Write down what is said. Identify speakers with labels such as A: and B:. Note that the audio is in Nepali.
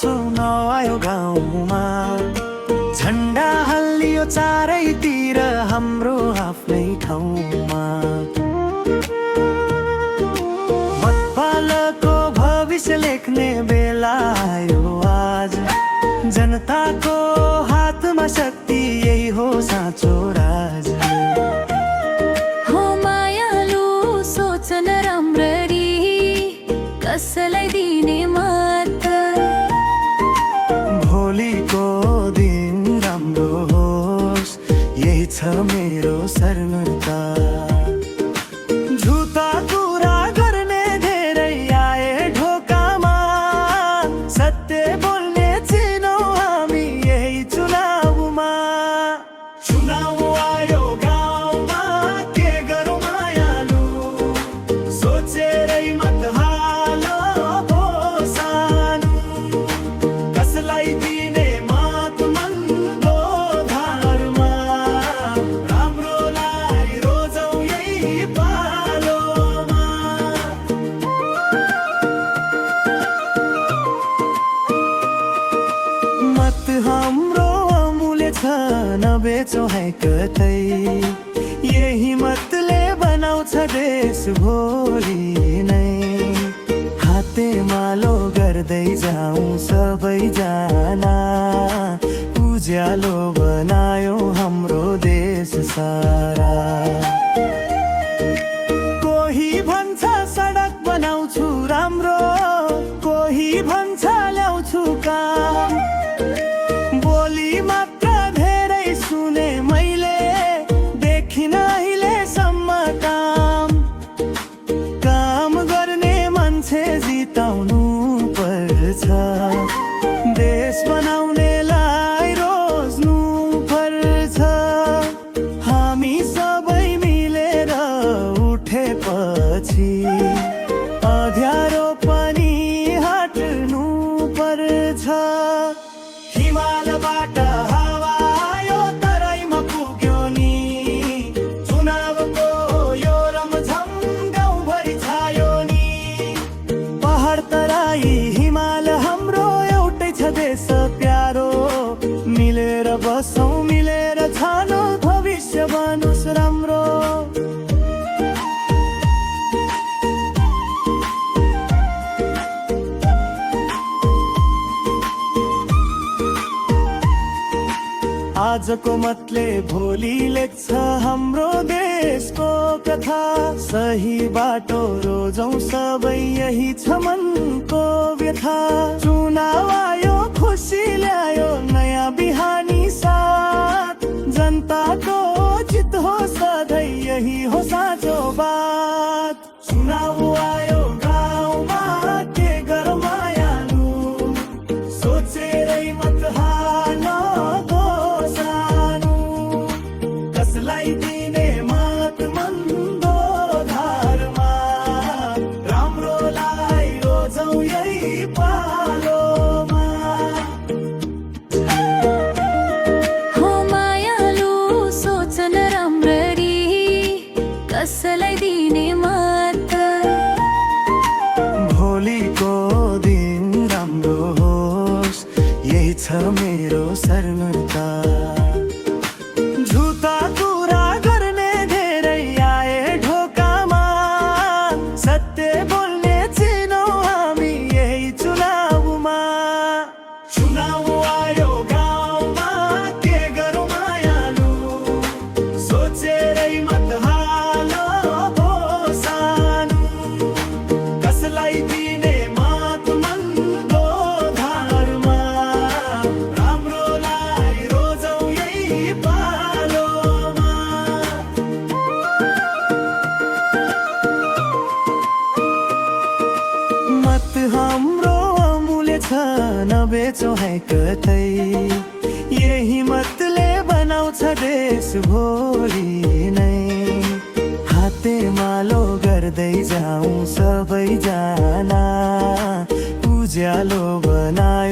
A: नआयो गाउँमा। झन्डा हल्लियो चारैतिर हाम्रो आफ्नै ठाउँमा। मतपालको भविष्य लेख्ने बेला आयो आज। जनताको हातमा शक्ति, यही हो साँचो राज।
B: हो मायालु सोच न राम्ररी, कसलाई दिने मत।
A: भोलिको दिन राम्रो होस्, यही छ मेरो सर्मता। झुटा कुरा गर्ने धेरै आए ढोकामा, सत्य बोल्ने चिनौँ हामी यही चुनावमा। चुनाव आयो गाउँमा, के गरौँ मायालु, सोचेरै मत हालो भो सानो। कसलाई दिने मत मन्दो धारमा, राम्रोलाई रोजौँ यही पालोमा। मत हाम्रो अमूल्य छ, नबेचौँ है कतै। यही मतले बनाउँछ देश भोलि नै। हातेमालो गर्दै जाउँ सबैजना, उज्यालो बनायो हाम्रो देश सारा। कोही भन्छ सडक बनाउँछु राम्रो, कोही भन्छ ल्याउँछु काम। बोली मात्र धेरै सुने मैले, देखिन अहिलेसम्म काम। काम गर्ने मान्छे जिताउनु पर्छ, देश बनाउनेलाई रोज्नु पर्छ। हामी सबै मिलेर उठेपछि अँध्यारो पनि हट्नु पर्छ। हिमालबाट हावा आयो तराईमा पुग्यो नि, चुनावको यो रमझम गाउँभरि छायो नि। पहाड तराई हिमाल हाम्रो एउटै छ देश प्यारो। मिलेर बसौँ मिलेर छानो, भविष्य बनोस् राम्रो। आजको मतले भोलि लेख्छ हाम्रो देशको कथा। सही बाटो रोजौँ सबै, यही छ मनको व्यथा। चुनाव आयो खुसी ल्यायो नयाँ बिहानी साथ। जनताको जित हो सधैँ, यही हो साँचो बात। चुनाव आयो गाउँमा, के गरौँ मायालु, सोचेरै मत हालो भो सानो। कसलाई दिने मत मन्दो धारमा, राम्रोलाई रोजौँ यही पालोमा।
B: हो मायालु सोच न राम्ररी, कसलाई दिने मत।
A: भोलिको दिन राम्रो होस्, यही छ मेरो सर्मता। झुटा कुरा गर्ने धेरै आए ढोकामा, सत्य बोल्ने चिनौँ हामी यही चुनावमा। चुनाव आयो गाउँमा, के गरौँ मायालु, सोचेरै मत हालो भो सानो। कसलाई दिने मत मन्दो धारमा, राम्रोलाई रोजौँ यही पालोमा। मत हाम्रो अमूल्य छ, नबेचौँ है कतै। यही मतले बनाउँछ देश भोलि नै। हातेमालो गर्दै जाउँ सबैजना, उज्यालो बनायो